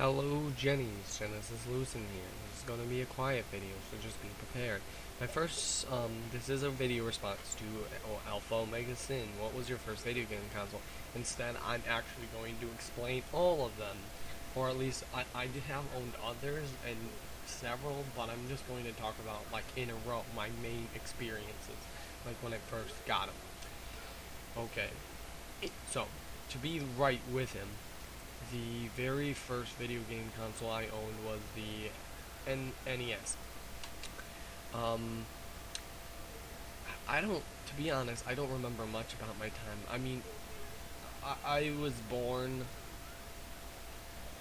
Hello Jenny's, Genesis Lucen here. This is going to be a quiet video, so just be prepared. This is a video response to AlphaOmegaSin. What was your first video game console? Instead, I'm actually going to explain all of them. Or at least, I have owned others and several, but I'm just going to talk about, like, in a row, my main experiences. Like, when I first got them. Okay. So, to be right with him, the very first video game console I owned was the NES. To be honest, I don't remember much about my time. I mean, I was born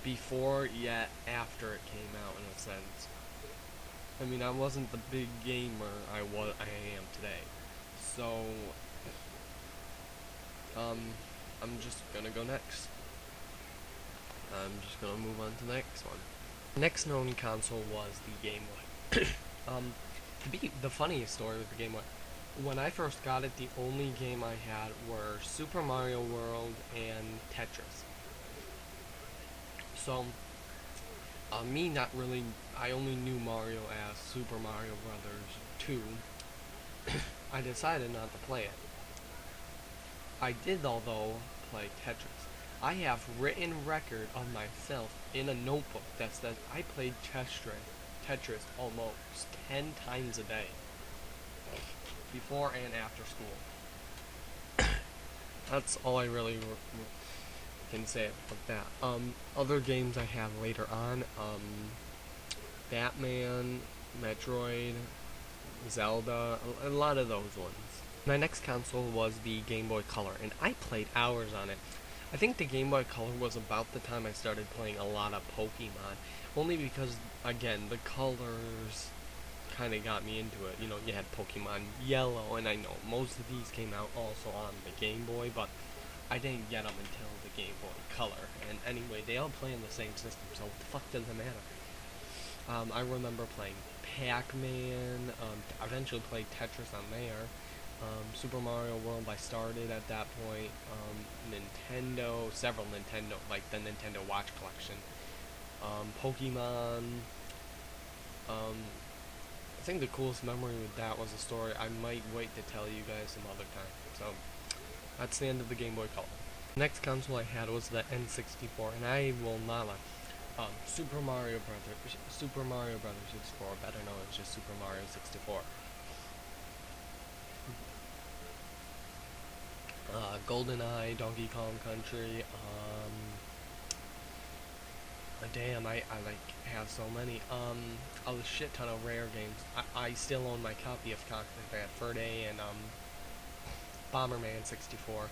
before yet after it came out, in a sense. I mean, I wasn't the big gamer I am today. So, I'm just gonna go next. I'm just gonna move on to the next one. The next known console was the Game Boy. The funniest story with the Game Boy, when I first got it, the only game I had were Super Mario World and Tetris. So, me not really, I only knew Mario as Super Mario Brothers 2. I decided not to play it. I did, although, play Tetris. I have written record of myself in a notebook that says I played Tetris almost 10 times a day, before and after school. That's all I really can say about that. Other games I have later on, Batman, Metroid, Zelda, a lot of those ones. My next console was the Game Boy Color, and I played hours on it. I think the Game Boy Color was about the time I started playing a lot of Pokemon, only because, again, the colors kind of got me into it. You know, you had Pokemon Yellow, and I know most of these came out also on the Game Boy, but I didn't get them until the Game Boy Color. And anyway, they all play in the same system, so what the fuck does it matter? I remember playing Pac-Man, eventually played Tetris on there. Super Mario World I started at that point, Nintendo, several Nintendo, like the Nintendo Watch collection, Pokemon. I think the coolest memory with that was a story I might wait to tell you guys some other time. So, that's the end of the Game Boy Color. The next console I had was the N64, and I will not lie. Super Mario Brothers 64, better known as just Super Mario 64. GoldenEye, Donkey Kong Country, damn, I like have so many, a shit ton of rare games. I still own my copy of Conquer Bad Fur Day and, Bomberman 64,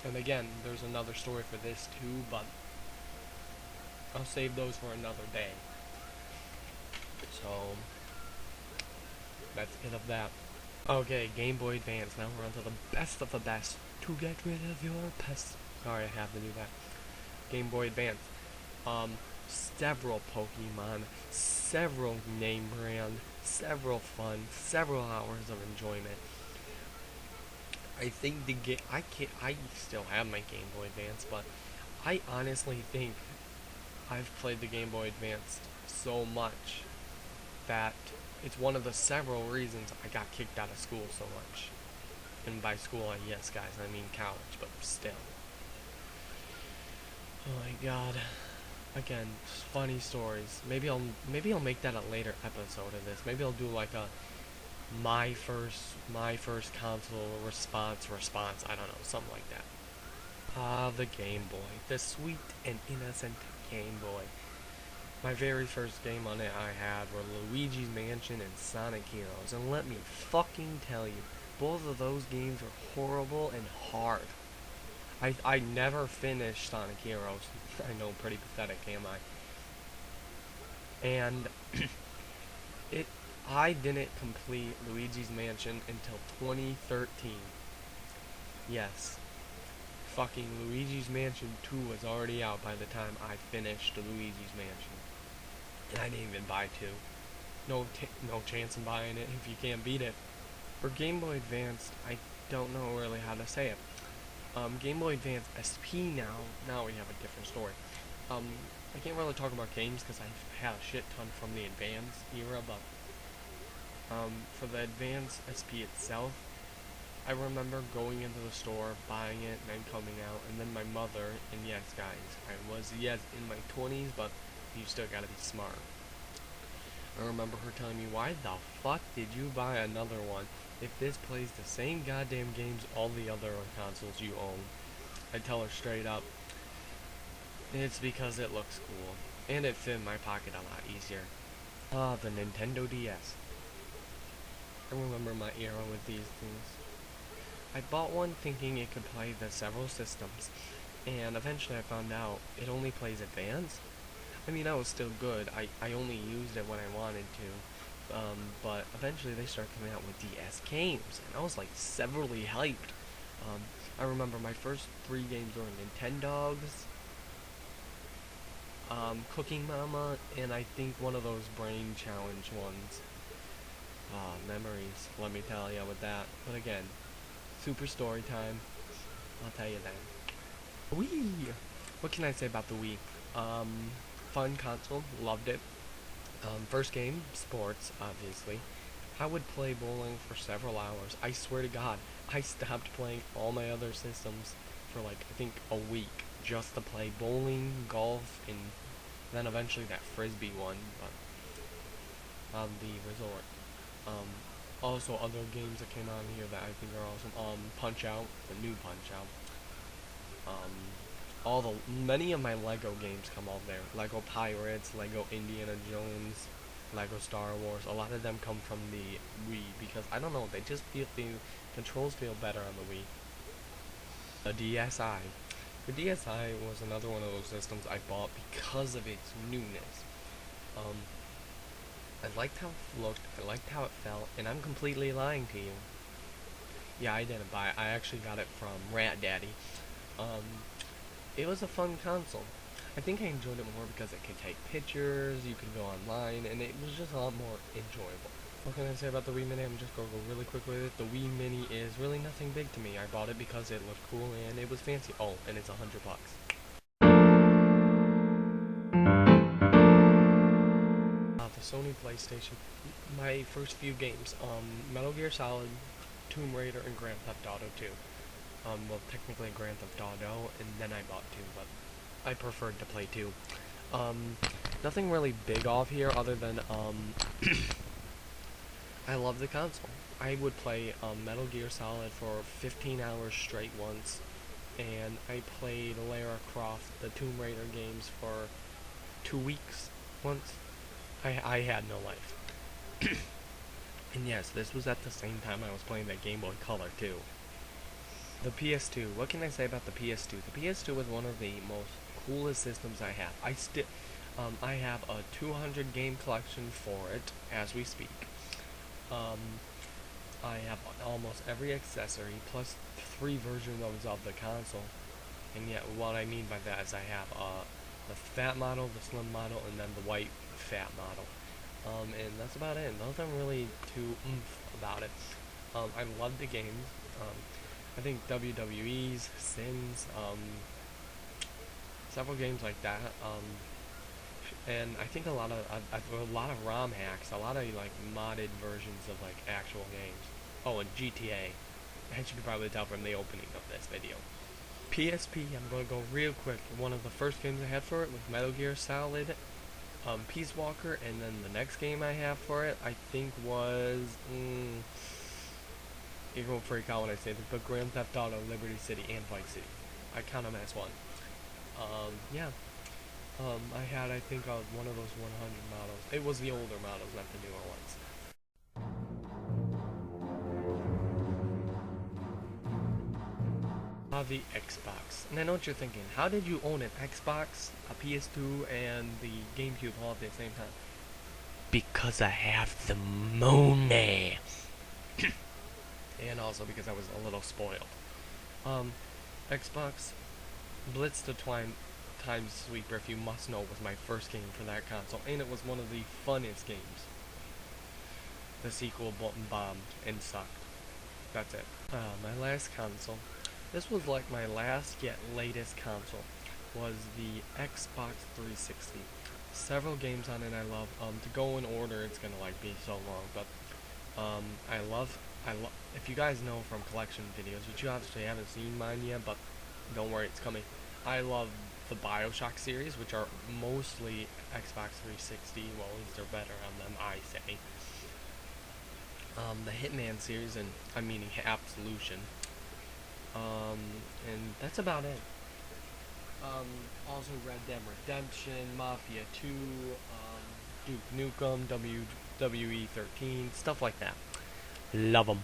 and again, there's another story for this too, but I'll save those for another day. So, that's it of that. Okay, Game Boy Advance. Now we're on to the best of the best. To get rid of your pests. Sorry, I have to do that. Game Boy Advance. Several Pokemon, several name brand, several fun, several hours of enjoyment. I think I still have my Game Boy Advance, but I honestly think I've played the Game Boy Advance so much that it's one of the several reasons I got kicked out of school so much. And by school, yes guys, I mean college, but still. Oh my god. Again, funny stories. Maybe I'll make that a later episode of this. Maybe I'll do like a my first console response, I don't know, something like that. The Game Boy. The sweet and innocent Game Boy. My very first game on it I had were Luigi's Mansion and Sonic Heroes, and let me fucking tell you, both of those games were horrible and hard. I never finished Sonic Heroes. I know, pretty pathetic, am I? And I didn't complete Luigi's Mansion until 2013. Yes. Fucking Luigi's Mansion 2 was already out by the time I finished Luigi's Mansion. And I didn't even buy 2. No chance in buying it if you can't beat it. For Game Boy Advance, I don't know really how to say it. Game Boy Advance SP now we have a different story. Um, I can't really talk about games because I've had a shit ton from the Advance era, but for the Advance SP itself, I remember going into the store, buying it, and then coming out, and then my mother, and yes, guys, I was, yes, in my 20s, but you still gotta be smart. I remember her telling me, why the fuck did you buy another one if this plays the same goddamn games all the other consoles you own? I tell her straight up, it's because it looks cool, and it fit in my pocket a lot easier. Ah, the Nintendo DS. I remember my era with these things. I bought one thinking it could play the several systems, and eventually I found out it only plays Advance. I mean, that was still good. I only used it when I wanted to, but eventually they started coming out with DS games, and I was like severely hyped. I remember my first 3 games were Nintendogs, Cooking Mama, and I think one of those Brain Challenge ones. Ah, memories, let me tell you with that. But again, super story time, I'll tell you then. Wii! What can I say about the Wii? Fun console, loved it. First game, sports, obviously. I would play bowling for several hours. I swear to God, I stopped playing all my other systems for like, I think a week, just to play bowling, golf, and then eventually that frisbee one, but on the resort. Also other games that came out here that I think are awesome. Punch Out, the new Punch Out. Many of my Lego games come out there. Lego Pirates, Lego Indiana Jones, Lego Star Wars. A lot of them come from the Wii because I don't know, they just feel, the controls feel better on the Wii. The DSi. The DSi was another one of those systems I bought because of its newness. I liked how it looked, I liked how it felt, and I'm completely lying to you. Yeah, I didn't buy it. I actually got it from Rat Daddy. It was a fun console. I think I enjoyed it more because it could take pictures, you could go online, and it was just a lot more enjoyable. What can I say about the Wii Mini? I'm just going to go really quick with it. The Wii Mini is really nothing big to me. I bought it because it looked cool and it was fancy. Oh, and it's $100. The Sony PlayStation. My first few games, Metal Gear Solid, Tomb Raider, and Grand Theft Auto 2. Well, technically Grand Theft Auto, and then I bought 2, but I preferred to play 2. Nothing really big off here other than, I love the console. I would play, Metal Gear Solid for 15 hours straight once, and I played Lara Croft, the Tomb Raider games, for 2 weeks once. I had no life. And yes, this was at the same time I was playing that Game Boy Color too. The PS2. What can I say about the PS2? The PS2 was one of the most coolest systems I have. I have a 200 game collection for it as we speak. I have almost every accessory plus 3 versions of the console. And yet, what I mean by that is I have the fat model, the slim model, and then the white fat model. And that's about it. Nothing really too about it. I love the games. I think WWE's, Sins, several games like that. And I think a lot of ROM hacks, a lot of like modded versions of like actual games. Oh, and GTA. As you can probably tell from the opening of this video. PSP, I'm going to go real quick. One of the first games I had for it was Metal Gear Solid, Peace Walker, and then the next game I have for it, I think was, you're going to freak out when I say this, but Grand Theft Auto, Liberty City, and Vice City. I count them as one. Yeah. I had, I think, one of those 100 models. It was the older models, not the newer ones. The Xbox. And I know what you're thinking. How did you own an Xbox, a PS2, and the GameCube all at the same time? Because I have the money. And also because I was a little spoiled. Xbox, Blitz the Time Sweeper, if you must know, was my first game for that console, and it was one of the funnest games. The sequel bombed and sucked. That's it. My last console This was like my last yet latest console, was the Xbox 360. Several games on it I love. To go in order, it's gonna like be so long, but I love. If you guys know from collection videos, which you obviously haven't seen mine yet, but don't worry, it's coming. I love the BioShock series, which are mostly Xbox 360. Well, at least they're better on them, I say. The Hitman series, and I'm meaning Absolution. And that's about it. Also Red Dead Redemption, Mafia 2, Duke Nukem, WWE 13, stuff like that. Love them.